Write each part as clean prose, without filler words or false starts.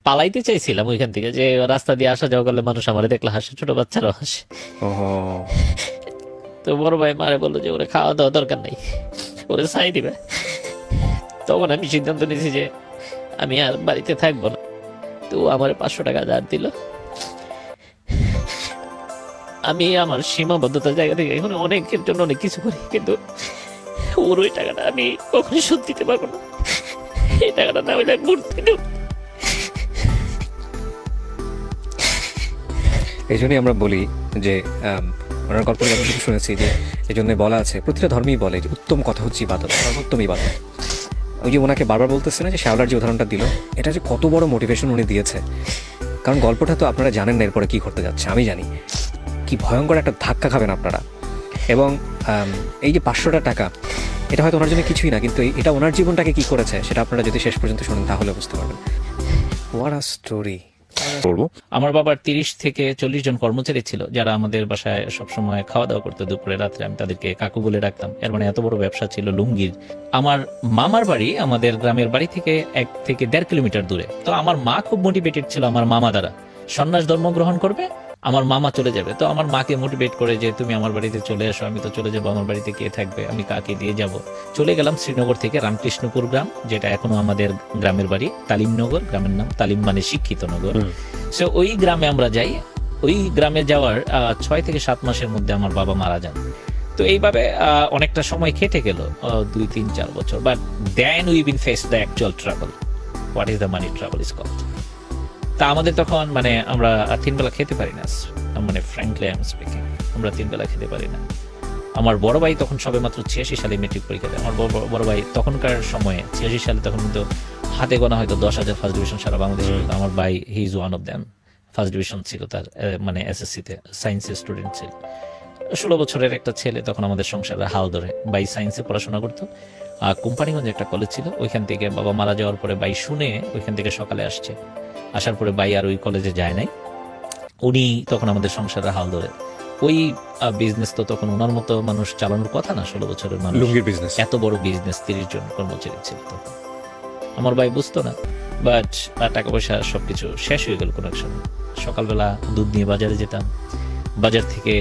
পালাইতে চাইছিলাম ওইখান থেকে, যে রাস্তা দিয়ে আসা যাওয়া করলে মানুষ আমার দেখলে হাসে, ছোট বাচ্চারাও হাসে। ও, তো বড় ভাই মারে বললো যে ওরে খাওয়া দাওয়া দরকার নাই, ওরে ছাই দিবে। তখন আমি সিদ্ধান্ত নিয়েছি যে আমি আর বাড়িতে থাকবো না। তো ও আমার 500 টাকা ধার দিল। আমি আমার সীমাবদ্ধতার জায়গা থেকে এখন অনেকের জন্য অনেক কিছু করি, কিন্তু ওর ওই টাকাটা আমি কখনোই শোধ দিতে পারবো না। এই টাকাটা না হইলে ঘুরতে দেব। এই জন্যই আমরা বলি যে ওনার গল্পের আমি কিছু শুনেছি যে এই জন্য বলা আছে, প্রতিটা ধর্মেই বলে যে উত্তম কথা হচ্ছে ইবাদত, সর্বোত্তম ইবাদত। ওই যে ওনাকে বারবার বলতেছে না যে শ্যাওলার যে উদাহরণটা দিল, এটা যে কত বড় মোটিভেশন উনি দিয়েছে। কারণ গল্পটা তো আপনারা জানেন না এরপরে কী করতে যাচ্ছে, আমি জানি কি ভয়ঙ্কর একটা ধাক্কা খাবেন আপনারা। এবং এই যে 500টা টাকা, এটা হয়তো ওনার জন্য কিছুই না, কিন্তু এটা ওনার জীবনটাকে কি করেছে সেটা আপনারা যদি শেষ পর্যন্ত শোনেন তাহলে বুঝতে পারবেন। What a story. করবো। আমার বাবার 30 থেকে 40 জন কর্মচারী ছিল, যারা আমাদের বাসায় সবসময় খাওয়া দাওয়া করতো দুপুরে রাত্রে। আমি তাদেরকে কাকু বলে ডাকতাম। এর মানে এত বড় ব্যবসা ছিল লুঙ্গির। আমার মামার বাড়ি আমাদের গ্রামের বাড়ি থেকে 1 থেকে 1.5 কিলোমিটার দূরে। তো আমার মা খুব মোটিভেটেড ছিল আমার মামা দ্বারা, সন্ন্যাস ধর্ম গ্রহণ করবে, আমার মামা চলে যাবে। তো আমার মাকে মোটিভেট করে যে তুমি আমার বাড়িতে চলে আসো, আমি তো চলে যাবো, আমার বাড়িতে কে থাকবে, আমি কাকে দিয়ে যাব। চলে গেলাম শ্রীনগর থেকে রামকৃষ্ণপুর গ্রাম, যেটা এখনো আমাদের গ্রামের বাড়ি, তালিমনগর গ্রামের নাম। তালিম মানে শিক্ষিত নগর। সো ওই গ্রামে আমরা যাই। ওই গ্রামে যাওয়ার 6 থেকে 7 মাসের মধ্যে আমার বাবা মারা যান। তো এইভাবে অনেকটা সময় কেটে গেল, 2, 3, 4 বছর। But then we been face the actual trouble. What is the money trouble is called. তা আমাদের তখন মানে আমরা 3 বেলা খেতে পারি না, মানে ফ্র্যাঙ্কলি আই এম স্পিকিং, আমরা 3 বেলা খেতে পারি না। আমার বড় ভাই তখন সবে মাত্র 86 সালে মেট্রিক পরীক্ষা দেয়। আমার বড় ভাই তখনকার সময়ে 86 সালে তখন কিন্তু হাতে গোনা হয়তো 10,000 ফার্স্ট ডিভিশন সারা বাংলাদেশে পেত। আমার ভাই he is one of them, first division ছিল তার, মানে এসএসসিতে সায়েন্সের স্টুডেন্ট ছিল। 16 বছরের একটা ছেলে, তখন আমাদের সংসারে হাল ধরে। ভাই সায়েন্সে পড়াশোনা করতো। কোম্পানিগঞ্জে একটা কলেজ ছিল, ওইখান থেকে বাবা মারা যাওয়ার পরে ভাই শুনে ওইখান থেকে সকালে আসছে। আসার পরে ভাই আর ওই কলেজে যায় নাই। উনি তখন আমাদের সংসারে হাল ধরে। ওই বিজনেস তো তখন ওনার মতো মানুষ চালানোর কথা না, 16 বছরের মানুষ। লুঙ্গির বিজনেস। এত বড় বিজনেস, 30 জন কর্মচারী ছিল তখন। আমার ভাই বুঝতো না, বাট টাকা পয়সা সবকিছু শেষ হয়ে গেল কোনো এক সময়। সকালবেলা দুধ নিয়ে বাজারে যেতাম, বাজার থেকে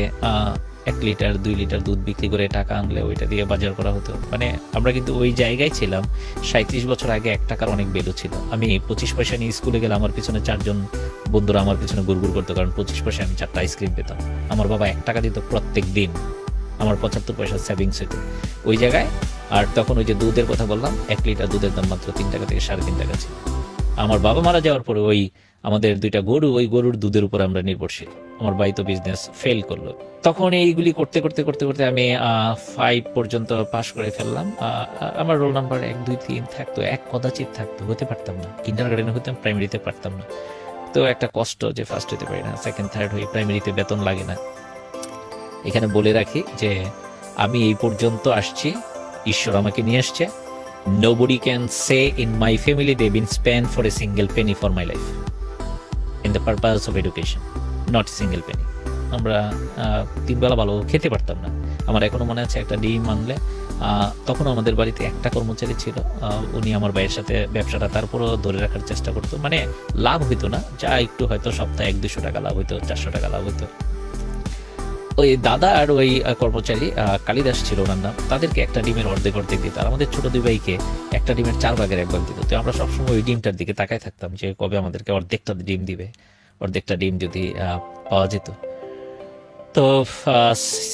1 লিটার 2 লিটার দুধ বিক্রি করে টাকা আনলে ওইটা দিয়ে বাজার করা হতো। মানে আমরা কিন্তু ওই জায়গায় ছিলাম। 37 বছর আগে 1 টাকার অনেক ভ্যালু ছিল। আমি 25 পয়সা নিয়ে স্কুলে গেলে আমার পিছনে 4 জন বন্ধুরা আমার পিছনে গুড়গুড় করতো, কারণ 25 পয়সা আমি 4টা আইসক্রিম পেতাম। আমার বাবা 1 টাকা দিত প্রত্যেক দিন, আমার 75 পয়সা সেভিংস হতো ওই জায়গায়। আর তখন ওই যে দুধের কথা বললাম, 1 লিটার দুধের দাম মাত্র 3 টাকা থেকে 3.5 টাকা ছিল। আমার বাবা মারা যাওয়ার পরে ওই আমাদের 2টা গরু, ওই গরুর দুধের উপর আমরা নির্ভরশীল। আমার ভাই তো বিজনেস ফেল করলো। তখন এইগুলি করতে করতে করতে করতে আমি 5 পর্যন্ত পাশ করে ফেললাম। আমার রোল নাম্বার 1, 2, 3 থাকতো, এক কদাচিৎ থাকতো, হতে পারতাম না। কিন্ডার গার্ডেনে হতাম, প্রাইমারিতে পারতাম না। তো একটা কষ্ট যে ফার্স্ট হতে পারি না, সেকেন্ড থার্ড হই, প্রাইমারিতে বেতন লাগে না। এখানে বলে রাখি যে আমি এই পর্যন্ত আসছি, ঈশ্বর আমাকে নিয়ে আসছে। Nobody can say in my family they've been spent for a single penny for my life in the purpose of education, not a single penny. আমরা 3 বেলা ভালো খেতে পারতাম না। আমার এখনো মনে আছে, একটা ডিম আনলে তখন আমাদের বাড়িতে একটা কর্মচারী ছিল, উনি আমার ভাইয়ের সাথে ব্যবসাটা তারপরও ধরে রাখার চেষ্টা করতো। মানে লাভ হইতো না, যা একটু হয়তো সপ্তাহে 100-200 টাকা লাভ হইতো, 400 টাকা লাভ হইতো। ওই দাদা আর ওই কর্মচারী, কালিদাস ছিল ওনার নাম, তাদেরকে একটা ডিমের অর্ধেক অর্ধেক দিত। আর আমাদের ছোট 2 ভাইকে একটা ডিমের 4 ভাগের 1 ভাগ দিত। তো আমরা সবসময় ওই ডিমটার দিকে তাকায় থাকতাম যে কবে আমাদেরকে অর্ধেকটা ডিম দিবে, অর্ধেকটা ডিম যদি পাওয়া যেত। তো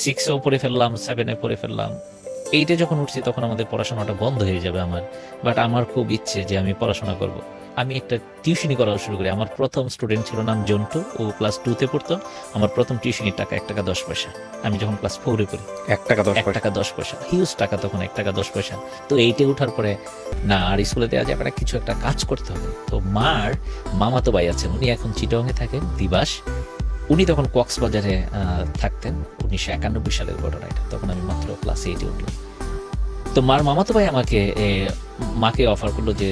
6-এও পড়ে ফেললাম, 7-এ পড়ে ফেললাম। 8-এ যখন উঠছি তখন আমাদের পড়াশোনাটা বন্ধ হয়ে যাবে আমার। বাট আমার খুব ইচ্ছে যে আমি পড়াশোনা করব। আমি একটা টিউশনি করা শুরু করি। আমার প্রথম স্টুডেন্ট ছিল নাম জন্টু, ও ক্লাস 2-তে পড়তো। আমার প্রথম টিউশনির টাকা 1 টাকা 10 পয়সা, আমি যখন ক্লাস 4-এ পড়ি। 1 টাকা 10 1 পয়সা। টাকা 10 পয়সা, হিউজ টাকা তখন, 1 টাকা 10 পয়সা। তো 8-এ উঠার পরে না আর স্কুলে দেওয়া যাবে না, কিছু একটা কাজ করতে হবে। তো মার মামাতো ভাই আছেন, উনি এখন চিটাগংয়ে থাকেন, দিবাস। উনি তখন কক্সবাজারে থাকতেন। 1991 সালের ঘটনা এটা, তখন আমি মাত্র ক্লাস 8-এ উঠলাম। তো মার মামাতো ভাই আমাকে মাকে অফার করলো যে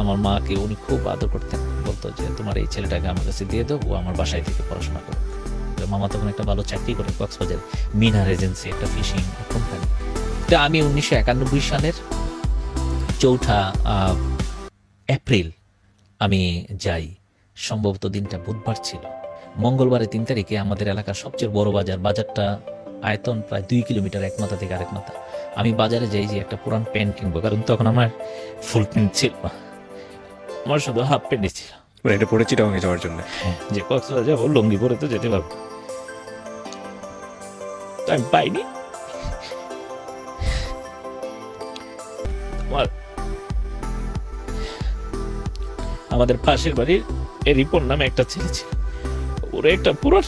আমার মাকে উনি খুব আদর করতেন, বলতো যে তোমার এই ছেলেটাকে আমার কাছে দিয়ে দেবো, ও আমার বাসায় থেকে পড়াশোনা করুক। তো মামা তখন একটা ভালো চাকরি করে কক্সবাজারে, মিনার এজেন্সি, একটা ফিশিং কোম্পানি। তো আমি 1991 সালের 4 এপ্রিল আমি যাই সম্ভবত দিনটা বুধবার ছিল। মঙ্গলবারে 3 তারিখে আমাদের এলাকার সবচেয়ে বড় বাজারটা আয়তন প্রায় 2 কিলোমিটার এক মাথা থেকে আরেক মাথা। আমি বাজারে যাই যে একটা পুরান প্যান্ট কিনবো, কারণ তখন আমার ফুল প্যান্ট ছিল না, আমার শুধু হাফ প্যান্টই ছিল। মানে এটা পড়ে চিটাগাং যাওয়ার জন্য। যে কক্সবাজার যাবো লুঙ্গি পরে তো যেতে পারবো, তো আমি পাইনি। আমাদের পাশের বাড়ির রিপন নামে একটা ছেলে ছিল, ওর একটা পুরো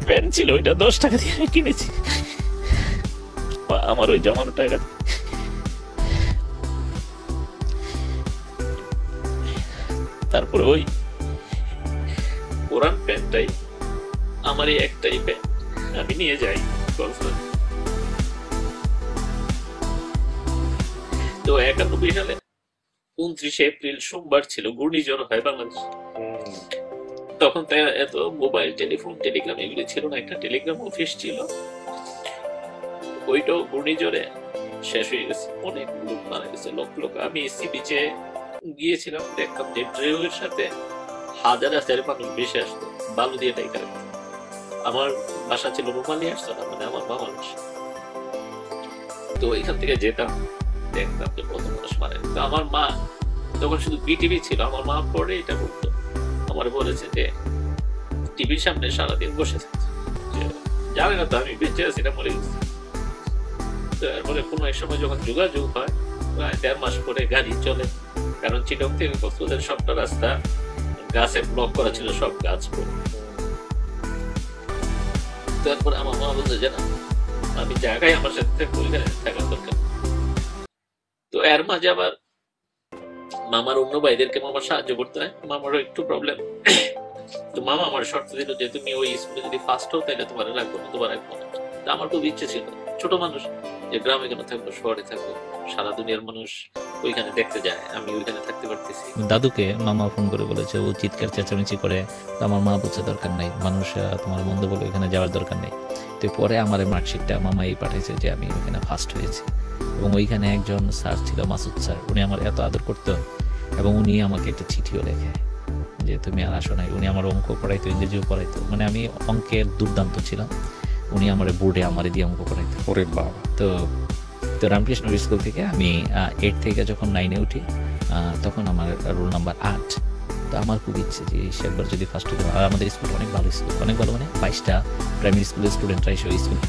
প্যান্ট ছিল, ওইটা 10 টাকা দিয়ে আমি কিনেছি, আমার ওই জমানো টাকা। তারপরে ওই পুরান প্যান্টটাই, আমার এই একটাই প্যান্ট আমি নিয়ে যাই কক্সবাজার। তো 91 সালে 29 এপ্রিল সোমবার ছিল, ঘূর্ণিঝড় হয় বাংলাদেশ। তখন তাই এত মোবাইল টেলিফোন টেলিগ্রাম এগুলি ছিল না, একটা টেলিগ্রাম অফিস ছিল, ওইটাও ঘূর্ণিঝড়ে শেষ হয়ে গেছে, অনেক লোক মারা গেছে, লক্ষ লোক। আমি সি বিচে গিয়েছিলাম, দেখতাম যে ড্রেউয়ের সাথে হাজার হাজার মানুষ বেশি আসতো বালু দিয়ে টাইকা রাখতো। আমার বাসা ছিল রুমালি, আসতো না, মানে আমার মামার বাসা। তো এখান থেকে যেতাম, দেখতাম যে কত মানুষ মারা গেছে। আমার মা তখন শুধু বিটিভি ছিল, আমার মা পরে এটা বলতো, আমার বলেছে যে টিভির সামনে সারাদিন বসে থাকছে, জানে না তো আমি বেঁচে আছি না মরে গেছি। তো এরপরে কোনো এক সময় যখন যোগাযোগ হয়, প্রায় 1.5 মাস পরে গাড়ি চলে, কারণ চিটং থেকে কক্সবাজার সবটা রাস্তা গাছে ব্লক করা ছিল, সব গাছ পড়ে। তারপর আমার মা বলছে যে না, আমি জায়গায় আমার সাথে থাকার দরকার। তো এর মাঝে আবার মামার অন্য ভাইদেরকে মামার সাহায্য করতে হয়, মামারও একটু প্রবলেম। তো মামা আমার শর্ত দিল যে তুমি ওই স্কুলে যদি ফার্স্ট হও তাহলে তোমার রাখবো না, তোমার রাখবো না। তো আমার খুব ইচ্ছে ছিল, ছোট মানুষ, যে গ্রামে কেন থাকবো, শহরে থাকবো, সারা দুনিয়ার মানুষ ওইখানে দেখতে যায়, আমি ওইখানে থাকতে পারতেছি। দাদুকে মামা ফোন করে বলেছে, ও চিৎকার চেঁচামেচি করে। তো আমার মা বলছে দরকার নাই, মানুষ তোমার মন্দ বলে ওইখানে যাওয়ার দরকার নেই। তো পরে আমার মার্কশিটটা মামাই পাঠিয়েছে যে আমি ওইখানে ফার্স্ট হয়েছি। এবং ওইখানে একজন স্যার ছিল, মাসুদ স্যার, উনি আমার এত আদর করতো, এবং উনি আমাকে একটা চিঠিও লেখে যে তুমি আর আসো নাই। উনি আমার অঙ্ক পড়াইতো, ইংরেজিও পড়াইতো, মানে আমি অঙ্কের দুর্দান্ত ছিলাম, উনি আমার বোর্ডে আমার দিয়ে অঙ্ক পড়াইতো। ওরে বাবা। তো তো রামকৃষ্ণ স্কুল থেকে আমি 8 থেকে যখন 9-এ উঠি, তখন আমার রোল নাম্বার 8। তো আমার খুব ইচ্ছে যে একবার যদি ফার্স্ট হতে। আর আমাদের স্কুল অনেক ভালো স্কুল, অনেক ভালো, মানে 22টা প্রাইমারি স্কুলের স্টুডেন্টরা এসে ওই স্কুল